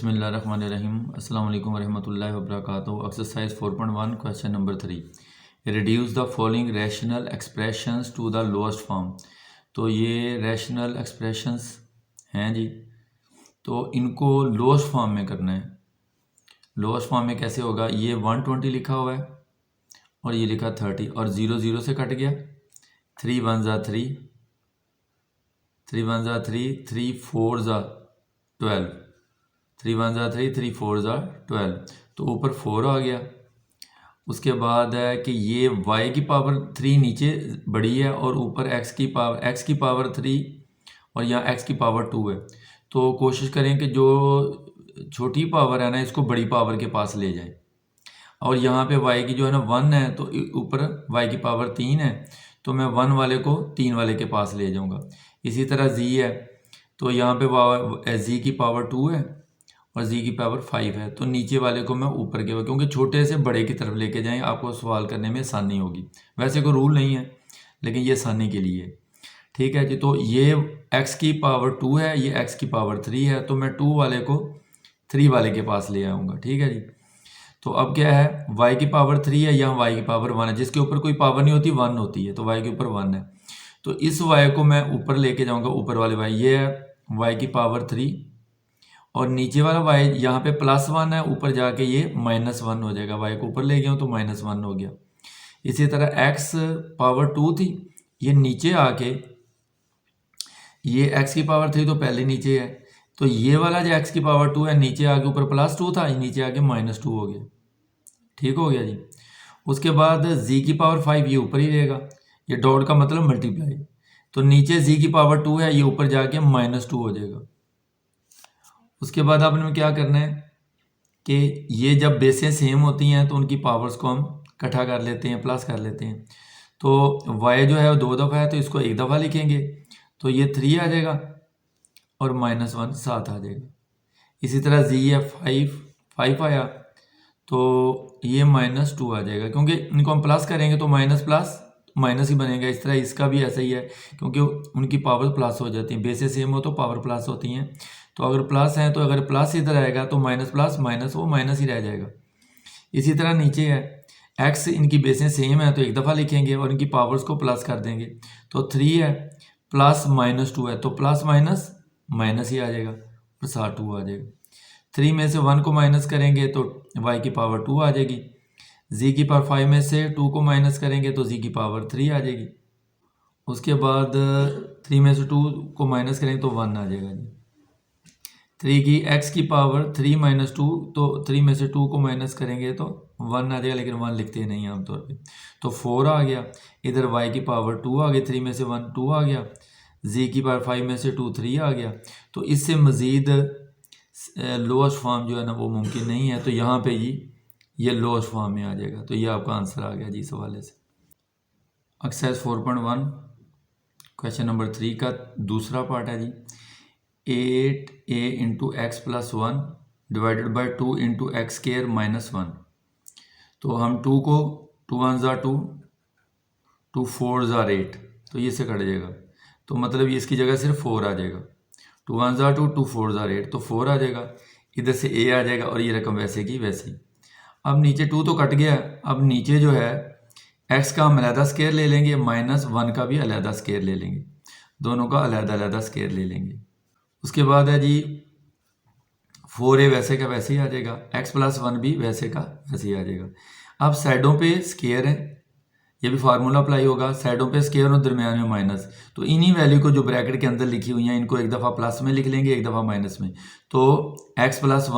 बिस्मिल्लाहिर्रहमानिर्रहीम अस्सलाम वालेकुम रहमतुल्लाहि व बरकातुहू। Exercise 4.1 question number 3, reduce the following rational expressions to the lowest form. तो ये रैशनल एक्सप्रेशंस हैं जी, तो इनको लोएस्ट फॉर्म में करना है। लोएस्ट फॉर्म में कैसे होगा, ये 120 लिखा हुआ है और ये लिखा 30 और 0 0 से कट गया। 3 1 ज़ा 3, 3 1 ज़ा 3, 3 4 ज़ा 12, 3 1 ज़ा 3, 3 4 ज़ा 12, तो ऊपर 4 आ गया। उसके बाद है कि ये y की पावर 3 नीचे बड़ी है और ऊपर x की पावर 3 और यहाँ x की पावर 2 है। तो कोशिश करें कि जो छोटी पावर है ना, इसको बड़ी पावर के पास ले जाएं। और यहाँ पे y की जो है ना 1 है, तो ऊपर y की पावर 3 है, तो मैं 1 वाले को 3 वाले के पास ले जाऊँगा। इसी तरह z है, तो यहाँ पे z की पावर 2 है और z की पावर 5 है, तो नीचे वाले को मैं ऊपर के, क्योंकि छोटे से बड़े की तरफ लेके जाएं, आपको सवाल करने में आसानी होगी। वैसे कोई रूल नहीं है, लेकिन ये आसानी के लिए, ठीक है जी। तो ये x की पावर 2 है, ये x की पावर 3 है, तो मैं 2 वाले को 3 वाले के पास ले आऊँगा, ठीक है जी। तो अब क्या है, y की पावर 3 है, यहाँ y की पावर 1 है, जिसके ऊपर कोई पावर नहीं होती 1 होती है, तो y के ऊपर 1 है। तो इस y को मैं ऊपर लेके जाऊँगा, ऊपर वाले y, ये है y की पावर 3 और नीचे वाला y यहाँ पे +1 है, ऊपर जाके ये -1 हो जाएगा। y को ऊपर ले गया हूँ तो -1 हो गया। इसी तरह x पावर 2 थी, ये नीचे आके, ये x की पावर 3 तो पहले नीचे है, तो ये वाला जो x की पावर 2 है, नीचे आके ऊपर +2 था, नीचे आके -2 हो गया। ठीक हो गया जी। उसके बाद z की पावर 5 ये ऊपर ही रहेगा, ये डॉट का मतलब मल्टीप्लाई, तो नीचे z की पावर 2 है, ये ऊपर जाके -2 हो जाएगा। उसके बाद आपने क्या करना है कि ये जब बेसें सेम होती हैं तो उनकी पावर्स को हम इकट्ठा कर लेते हैं, प्लस कर लेते हैं। तो y जो है वो 2 दफ़ा है, तो इसको 1 दफ़ा लिखेंगे, तो ये 3 आ जाएगा और -1 7 आ जाएगा। इसी तरह z है 5 आया, तो ये -2 आ जाएगा, क्योंकि इनको हम प्लस करेंगे तो माइनस प्लस माइनस ही बनेगा। इस तरह इसका भी ऐसा ही है, क्योंकि उनकी पावर प्लस हो जाती हैं, बेसे सेम हो तो पावर प्लस होती हैं। तो अगर प्लस है, तो अगर प्लस इधर आएगा तो माइनस प्लस माइनस वो माइनस ही रह जाएगा। इसी तरह नीचे है x, इनकी बेसें सेम है, तो 1 दफ़ा लिखेंगे और इनकी पावर्स को प्लस कर देंगे। तो 3 है प्लस -2 है, तो प्लस माइनस माइनस ही आ जाएगा और 2 आ जाएगा। 3 में से 1 को माइनस करेंगे तो y की पावर 2 आ जाएगी। z की पावर 5 में से 2 को माइनस करेंगे तो z की पावर 3 आ जाएगी। उसके बाद 3 में से 2 को माइनस करेंगे तो 1 आ जाएगा जी। 3 की x की पावर 3 - 2, तो 3 में से 2 को माइनस करेंगे तो 1 आ जाएगा, लेकिन 1 लिखते नहीं आमतौर पे, तो 4 आ गया। इधर y की पावर 2 आ गई, 3 में से 1 2 आ गया, z की पावर 5 में से 2 3 आ गया। तो इससे मज़ीद लोएस्ट फॉर्म जो है ना वो मुमकिन नहीं है, तो यहाँ पे ये लोएस्ट फॉर्म में आ जाएगा। तो ये आपका आंसर आ गया जी इस हवाले से। एक्सरसाइज 4.1 क्वेश्चन नंबर 3 का दूसरा पार्ट है जी। 8a into x plus 1 divided by 2 into x square -1। तो हम 2 को 2 1 ज़ा 2, 2 4 ज़ा 8, तो ये से कट जाएगा, तो मतलब ये इसकी जगह सिर्फ 4 आ जाएगा। 2 1 ज़ा 2, 2 4 ज़ा 8, तो 4 आ जाएगा, इधर से a आ जाएगा और ये रकम वैसे की वैसे ही। अब नीचे 2 तो कट गया, अब नीचे जो है x का हम अलहदा स्केयर ले लेंगे, -1 का भी अलहदा स्केयर ले लेंगे, दोनों का अलहदा स्केयर ले लेंगे। उसके बाद है जी 4a वैसे का वैसे ही आ जाएगा, x प्लस 1 भी वैसे का वैसे ही आ जाएगा। अब साइडों पे स्केयर है, ये भी फार्मूला अप्लाई होगा, साइडों पे स्केयर और दरमियान में माइनस, तो इन्हीं वैल्यू को जो ब्रैकेट के अंदर लिखी हुई हैं, इनको 1 दफ़ा प्लस में लिख लेंगे, 1 दफ़ा माइनस में, तो x प्लस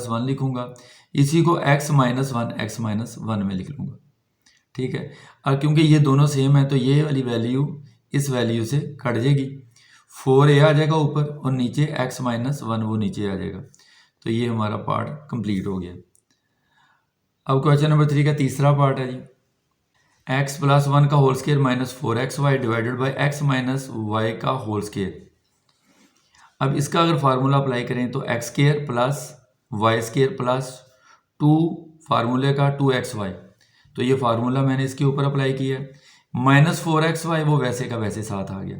1 लिखूंगा, इसी को x - 1 में लिख लूँगा, ठीक है। और क्योंकि ये दोनों सेम है, तो ये वाली वैल्यू इस वैल्यू से कट जाएगी, 4a आ जाएगा ऊपर और नीचे x - 1 वो नीचे आ जाएगा। तो ये हमारा पार्ट कंप्लीट हो गया। अब क्वेश्चन नंबर 3 का तीसरा पार्ट है जी। x प्लस 1 का whole square -4xy divided by x - y का होल स्केयर। अब इसका अगर फार्मूला अप्लाई करें तो x square plus y square plus 2 फार्मूले का 2xy, तो ये फार्मूला मैंने इसके ऊपर अप्लाई किया है। -4xy वो वैसे का वैसे साथ आ गया।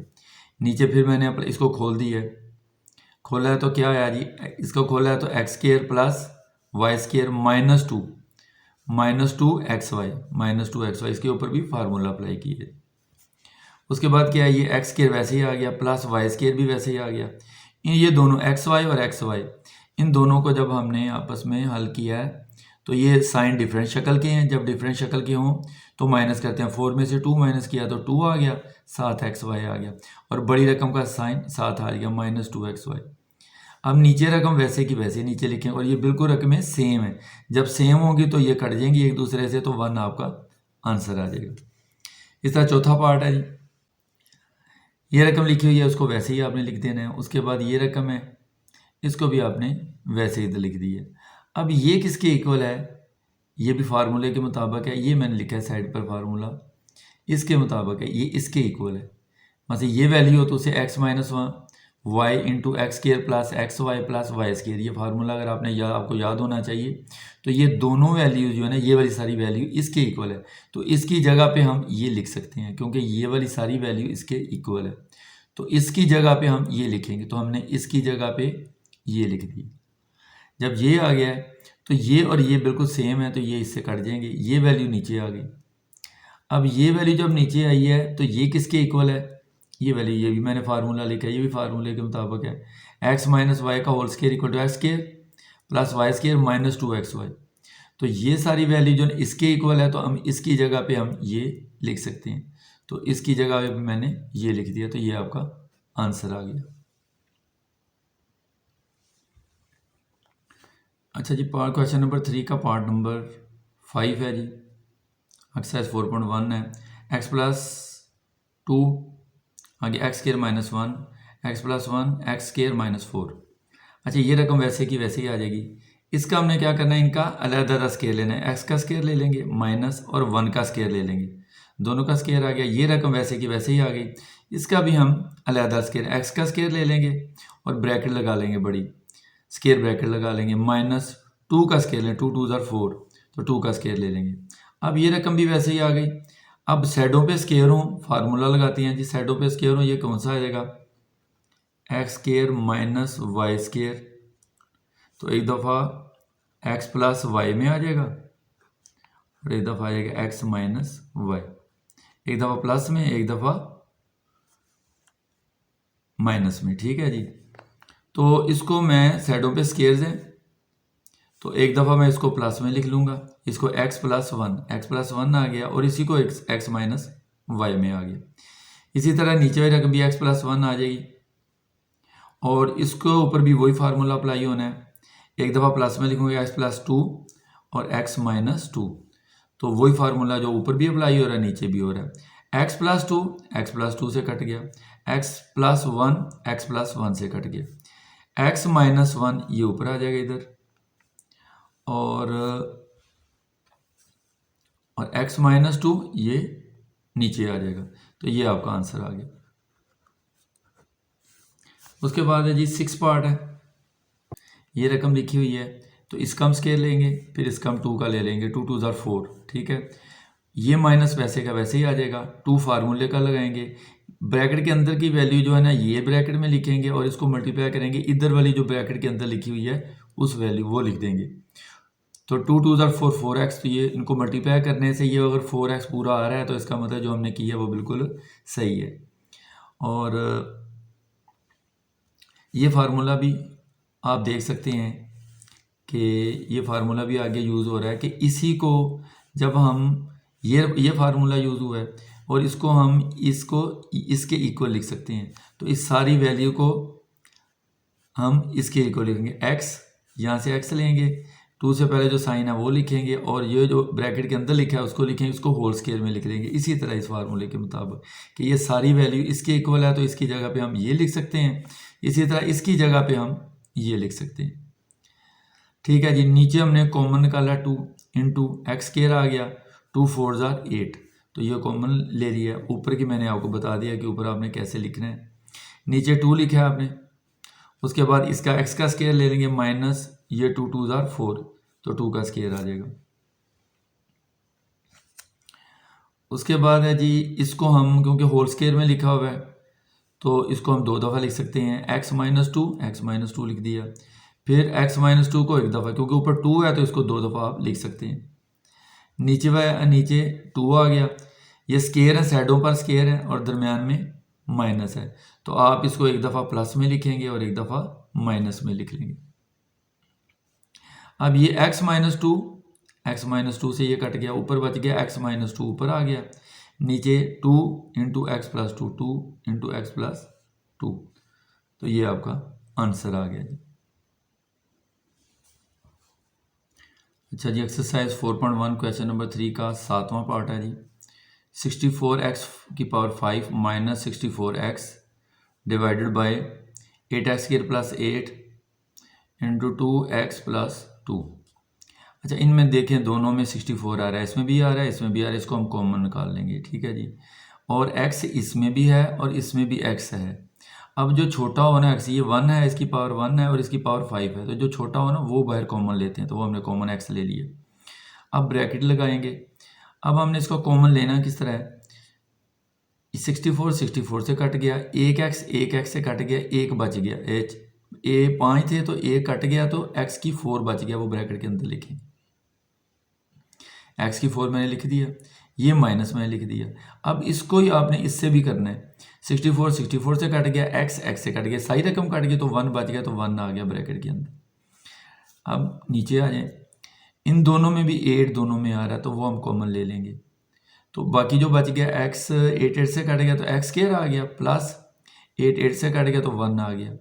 नीचे फिर मैंने इसको खोल दिया है, खोला है तो क्या आया जी, इसको खोला है तो x square plus y square minus two x y इसके ऊपर भी फार्मूला अप्लाई किए। उसके बाद क्या है, ये एक्स स्क्वायर वैसे ही आ गया प्लस वाई स्क्वायर भी वैसे ही आ गया। ये दोनों एक्स वाई और एक्स वाई इन दोनों को जब हमने आपस में हल किया है तो ये साइन डिफरेंट शक्ल के हैं। जब डिफरेंट शक्ल के हों तो माइनस करते हैं, 4 में से 2 माइनस किया तो 2 आ गया, साथ एक्स वाई आ गया और बड़ी रकम का साइन साथ आ गया माइनस 2 एक्स वाई। अब नीचे रकम वैसे की वैसे नीचे लिखें और ये बिल्कुल रकमें सेम है। जब सेम होगी तो ये कट जाएंगी एक दूसरे से तो 1 आपका आंसर आ जाएगा। इस तरह चौथा पार्ट है जी, ये रकम लिखी हुई है उसको वैसे ही आपने लिख देना है। उसके बाद ये रकम है इसको भी आपने वैसे ही लिख दी है। अब ये किसके इक्वल है, ये भी फार्मूले के मुताबिक है, ये मैंने लिखा है साइड पर फार्मूला, इसके मुताबिक है, ये इसके इक्वल है। मतलब ये वैल्यू हो तो उसे x minus y into x square plus x y plus y square, ये फार्मूला अगर आपको याद होना चाहिए। तो ये दोनों वैल्यू जो है ना, ये वाली सारी वैल्यू इसके इक्वल है तो इसकी जगह पे हम ये लिख सकते हैं क्योंकि ये वाली सारी वैल्यू इसके इक्वल है। तो इसकी जगह पे हम ये लिखेंगे, तो हमने इसकी जगह पे ये लिख दी। जब ये आ गया है तो ये और ये बिल्कुल सेम है तो ये इससे कट जाएंगे, ये वैल्यू नीचे आ गई। अब ये वैल्यू जब नीचे आई है तो ये किसके इक्वल है, ये वैल्यू, ये भी मैंने फार्मूला लिखा है, ये भी फार्मूले के मुताबिक है। एक्स माइनस वाई का whole square equal to x square plus y square minus 2 x y. तो ये सारी वैल्यू जो इसके इक्वल है तो हम इसकी जगह पे हम ये लिख सकते हैं। तो इसकी जगह पे मैंने ये लिख दिया तो ये आपका आंसर आ गया। अच्छा जी, क्वेश्चन नंबर 3 का पार्ट नंबर 5 है जी, एक्सरसाइज 4.1 है। एक्स प्लस 2 आगे x square minus 1 x plus 1 x square minus 4। अच्छा, ये रकम वैसे की वैसे ही आ जाएगी। इसका हमने क्या करना है, इनका अलग-अलग स्क्वायर लेना है। एक्स का स्क्वायर ले लेंगे माइनस और 1 का स्क्वायर ले लेंगे, दोनों का स्क्वायर आ गया। ये रकम वैसे की वैसे ही आ गई। इसका भी हम अलग-अलग स्क्वायर, एक्स का स्क्वायर ले लेंगे और ब्रैकेट लगा लेंगे, बड़ी स्क्वायर ब्रैकेट लगा लेंगे, माइनस 2 का स्क्वायर लें, 2 2 4 तो 2 का स्क्वायर ले लेंगे। अब ये रकम भी वैसे ही आ गई। अब साइडों पे स्क्वायर हो, फार्मूला लगाती हैं जी, साइडों पे स्क्वायर हो, ये कौन सा आ जाएगा, x square minus y square. तो एक दफ़ा एक्स प्लस वाई में आ जाएगा और एक दफ़ा आ जाएगा एक्स माइनस वाई, एक दफ़ा प्लस में एक दफ़ा माइनस में। ठीक है जी, तो इसको मैं साइडों पे स्क्वायर्स हैं तो एक दफ़ा मैं इसको प्लस में लिख लूँगा, इसको एक्स प्लस वन आ गया और इसी को एक्स माइनस वाई में आ गया। इसी तरह नीचे वाली रकम भी एक्स प्लस 1 आ जाएगी और इसके ऊपर भी वही फार्मूला अप्लाई होना है। एक दफ़ा प्लस में लिखूँगा एक्स प्लस 2 और एक्स माइनस 2, तो वही फार्मूला जो ऊपर भी अप्लाई हो रहा है नीचे भी हो रहा है। एक्स प्लस 2 से कट गया, एक्स प्लस 1 से कट गया, एक्स माइनस 1 ये ऊपर आ जाएगा इधर और एक्स माइनस 2 ये नीचे आ जाएगा। तो ये आपका आंसर आ गया। उसके बाद है जी 6 पार्ट है। ये रकम लिखी हुई है तो इसका हम स्केयर लेंगे, फिर इसका हम 2 का ले लेंगे, 2 2 4। ठीक है, ये माइनस वैसे का वैसे ही आ जाएगा, 2 फार्मूले का लगाएंगे, ब्रैकेट के अंदर की वैल्यू जो है ना ये ब्रैकेट में लिखेंगे और इसको मल्टीप्लाई करेंगे, इधर वाली जो ब्रैकेट के अंदर लिखी हुई है उस वैल्यू वो लिख देंगे। तो 2 2 4x, तो ये इनको मल्टीप्लाई करने से ये अगर 4x पूरा आ रहा है तो इसका मतलब जो हमने किया वो बिल्कुल सही है। और ये फार्मूला भी आप देख सकते हैं कि ये फार्मूला भी आगे यूज़ हो रहा है कि इसी को जब हम ये फार्मूला यूज़ हुआ है और इसको हम इसके इक्वल लिख सकते हैं। तो इस सारी वैल्यू को हम इसके इक्वल लिखेंगे, एक्स यहाँ से एक्स लेंगे, 2 से पहले जो साइन है वो लिखेंगे और ये जो ब्रैकेट के अंदर लिखा है उसको लिखेंगे, उसको होल स्क्वायर में लिख देंगे। इसी तरह इस फार्मूले के मुताबिक कि ये सारी वैल्यू इसके इक्वल है तो इसकी जगह पे हम ये लिख सकते हैं, इसी तरह इसकी जगह पे हम ये लिख सकते हैं। ठीक है जी, नीचे हमने कॉमन निकाला 2 इंटू एक्स स्क्वायर आ गया, 2 4 8, तो ये कॉमन ले लिया। ऊपर की मैंने आपको बता दिया कि ऊपर आपने कैसे लिखना है, नीचे 2 लिखा है आपने। उसके बाद इसका एक्स का स्क्वायर ले लेंगे माइनस ये 2 2 4, तो 2 का स्क्वायर आ जाएगा। उसके बाद है जी इसको हम क्योंकि होल स्क्वायर में लिखा हुआ है तो इसको हम 2 दफ़ा लिख सकते हैं, x माइनस टू लिख दिया। फिर x माइनस टू को 1 दफ़ा, क्योंकि ऊपर 2 है तो इसको 2 दफ़ा आप लिख सकते हैं। नीचे 2 आ गया। ये स्केयर है, साइडों पर स्केयर है और दरमियान में माइनस है, तो आप इसको 1 दफ़ा प्लस में लिखेंगे और 1 दफ़ा माइनस में लिख लेंगे। अब ये x माइनस टू से ये कट गया, ऊपर बच गया x माइनस टू, ऊपर आ गया। नीचे 2 into x plus two, 2 into x plus 2, तो ये आपका आंसर आ गया जी। अच्छा जी, एक्सरसाइज 4.1 क्वेश्चन नंबर 3 का 7वां पार्ट है जी। 64x की power 5 minus 64x divided by 8x square plus 8 into 2x plus 2। अच्छा, इनमें देखें दोनों में 64 आ रहा है, इसमें भी आ रहा है, इसमें भी आ रहा है, इसको हम कॉमन निकाल लेंगे, ठीक है जी। और x इसमें भी है और इसमें भी x है। अब जो छोटा हो ना x, ये 1 है, इसकी पावर 1 है और इसकी पावर 5 है, तो जो छोटा हो ना वो बाहर कॉमन लेते हैं, तो वो हमने कॉमन x ले लिया। अब ब्रैकेट लगाएंगे। अब हमने इसको कॉमन लेना किस तरह है, 64 से कट गया, एक एक्स से कट गया, एक बच गया, ए 5 थे तो एक कट गया, तो x की 4 बच गया, वो ब्रैकेट के अंदर लिखें। x की 4 मैंने लिख दिया, ये माइनस मैंने लिख दिया। अब इसको ही आपने इससे भी करना है। 64 से कट गया, x से कट गया, सही रकम कट गई तो 1 बच गया, तो 1 आ गया ब्रैकेट के अंदर। अब नीचे आ जाए, इन दोनों में भी 8 दोनों में आ रहा है, तो वो हम कॉमन ले लेंगे। तो बाकी जो बच गया x 8 से कट गया तो x स्क्वायर आ गया, प्लस 8 से कट गया तो 1 आ गया।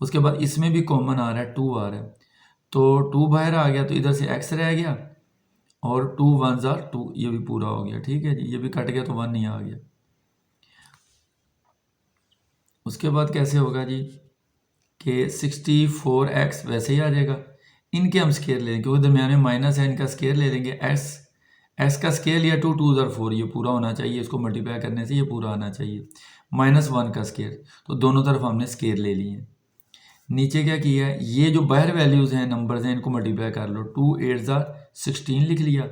उसके बाद इसमें भी कॉमन आ रहा है, 2 आ रहा है, तो 2 बाहर आ गया, तो इधर से x रह गया और 2 1 ज़ा 2, ये भी पूरा हो गया, ठीक है जी। ये भी कट गया तो 1 नहीं आ गया। उसके बाद कैसे होगा जी कि 64x वैसे ही आ जाएगा, इनके हम स्केयर ले लेंगे क्योंकि दरमियान में माइनस है, इनका स्केयर ले लेंगे। एक्स का स्केयर लिया 2 2 ज़ा 4, ये पूरा होना चाहिए, इसको मल्टीप्लाई करने से ये पूरा आना चाहिए। -1 का स्केयर, तो दोनों तरफ हमने स्केयर ले लिए। नीचे क्या किया है, ये जो बाहर वैल्यूज़ हैं, नंबर्स हैं, इनको मल्टीप्लाई कर लो। 2 8 ज़ा 16 लिख लिया,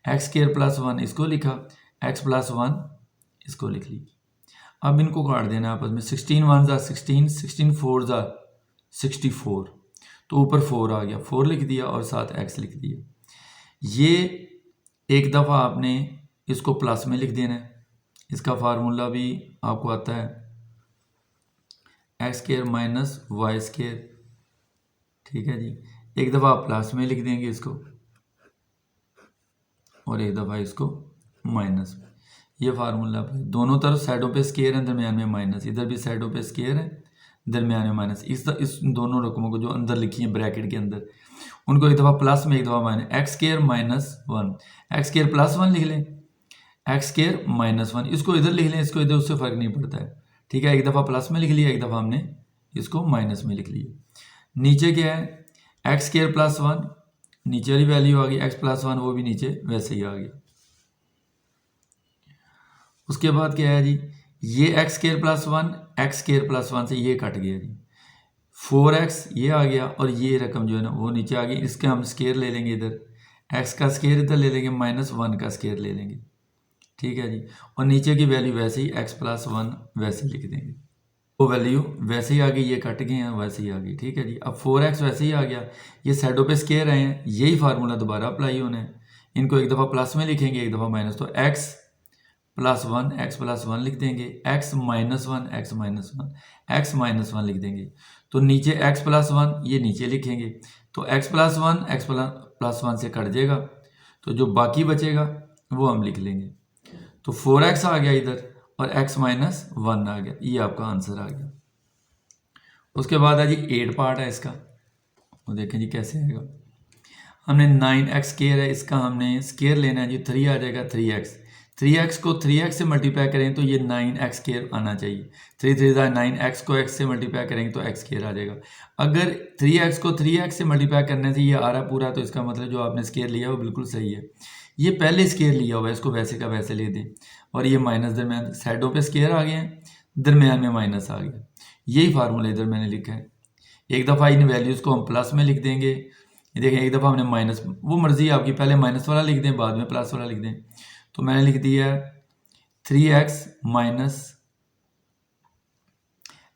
एक्स स्केयर प्लस 1 इसको लिखा, एक्स प्लस 1 इसको लिख लिया। अब इनको काट देना आपस में, 16 1 ज़ा 16, 16 4 ज़ा 64, तो ऊपर 4 आ गया, 4 लिख दिया और साथ x लिख दिया। ये एक दफ़ा आपने इसको प्लस में लिख देना है, इसका फार्मूला भी आपको आता है, x square minus y square, ठीक है जी। एक दफ़ा आप प्लस में लिख देंगे इसको और एक दफ़ा इसको माइनस में। ये फार्मूला दोनों तरफ साइडों पे स्क्वायर है, दरमियान में माइनस, इधर भी साइडों पे स्क्वायर है, दरमियान में माइनस। इस दोनों रकमों को जो अंदर लिखी है ब्रैकेट के अंदर, उनको एक दफ़ा प्लस में एक दफ़ा minus. X square -1, x square +1 लिख लें, एक्स स्क्वायर -1, इसको इधर लिख लें, इसको इधर, उससे फ़र्क नहीं पड़ता है, ठीक है। एक दफ़ा प्लस में लिख लिया, एक दफ़ा हमने इसको माइनस में लिख लिया। नीचे क्या है, एक्स स्क्वायर +1, नीचे वाली वैल्यू आ गई, एक्स +1 वो भी नीचे वैसे ही आ गया। उसके बाद क्या है जी, ये एक्स स्क्वायर +1, एक्स स्क्वायर +1 से ये कट गया जी, 4x ये आ गया और ये रकम जो है ना वो नीचे आ गई। इसके हम स्क्वायर ले लेंगे, इधर x का स्क्वायर इधर ले लेंगे, -1 का स्क्वायर ले लेंगे, ठीक है जी। और नीचे की वैल्यू वैसे ही x + 1 वैसे लिख देंगे, वो वैल्यू वैसे ही आ गई, ये कट गए हैं वैसे ही आ गई, ठीक है जी। अब 4x वैसे ही आ गया, ये साइडों पे स्क्वायर आए हैं, यही फार्मूला दोबारा अप्लाई होना है। इनको एक दफ़ा प्लस में लिखेंगे, एक दफ़ा माइनस, तो x + 1 लिख देंगे, x -1 लिख देंगे। तो नीचे x + 1 ये नीचे लिखेंगे, तो x + 1 x + 1 से कट जाएगा, तो जो बाकी बचेगा वो हम लिख लेंगे। तो 4x आ गया इधर और x - 1 आ गया, ये आपका आंसर आ गया। उसके बाद है जी 8 पार्ट है इसका, वो देखें जी कैसे आएगा। हमने 9x स्क्वायर है, इसका हमने स्क्वायर लेना है जी, 3 आ जाएगा 3x। 3x को 3x से मल्टीप्लाई करें तो ये 9x स्क्वायर आना चाहिए। 3 3 ज़ा 9, x को x से मल्टीप्लाई करेंगे तो x स्क्वायर आ जाएगा। अगर 3x को 3x से मल्टीप्लाई करने से ये आ रहा पूरा, तो इसका मतलब जो आपने स्क्वायर लिया वो बिल्कुल सही है। ये पहले स्क्वायर लिया हुआ है, इसको वैसे का वैसे ले दें, और ये माइनस दरमियान साइडों पे स्क्वायर आ गए हैं, दरमियान में माइनस आ गया। यही फार्मूला इधर मैंने लिखा है। एक दफ़ा इन वैल्यूज़ को हम प्लस में लिख देंगे, देखें एक दफ़ा हमने माइनस, वो मर्ज़ी आपकी, पहले माइनस वाला लिख दें बाद में प्लस वाला लिख दें। तो मैंने लिख दिया 3x -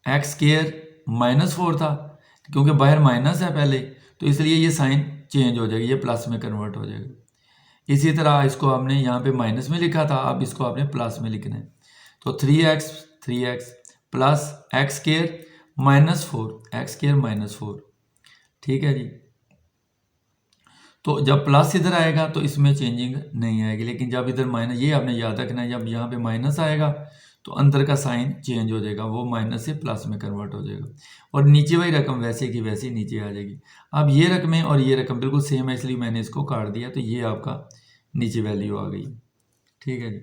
एक्स स्क्वायर -4 था, क्योंकि बाहर माइनस है पहले, तो इसलिए ये साइन चेंज हो जाएगी, ये प्लस में कन्वर्ट हो जाएगा। इसी तरह इसको आपने यहाँ पे माइनस में लिखा था, अब इसको आपने प्लस में लिखना है। तो 3x प्लस एक्स स्क्वायर -4 ठीक है जी। तो जब प्लस इधर आएगा तो इसमें चेंजिंग नहीं आएगी, लेकिन जब इधर माइनस, ये आपने याद रखना है, जब यहाँ पे माइनस आएगा तो अंदर का साइन चेंज हो जाएगा, वो माइनस से प्लस में कन्वर्ट हो जाएगा और नीचे वाली रकम वैसे की वैसी नीचे आ जाएगी। अब ये रकमें और ये रकम बिल्कुल सेम है, इसलिए मैंने इसको काट दिया, तो ये आपका नीचे वैल्यू आ गई। ठीक है जी।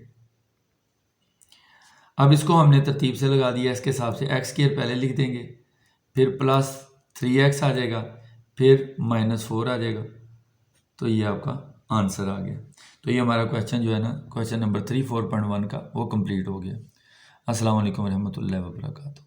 अब इसको हमने तरतीब से लगा दिया, इसके हिसाब से एक्स स्क्वायर पहले लिख देंगे, फिर प्लस 3x आ जाएगा, फिर -4 आ जाएगा, तो ये आपका आंसर आ गया। तो ये हमारा क्वेश्चन जो है ना, क्वेश्चन नंबर 3 4.1 का वो कंप्लीट हो गया। अस्सलाम वालेकुम रहमतुल्लाहि व बरकातहू।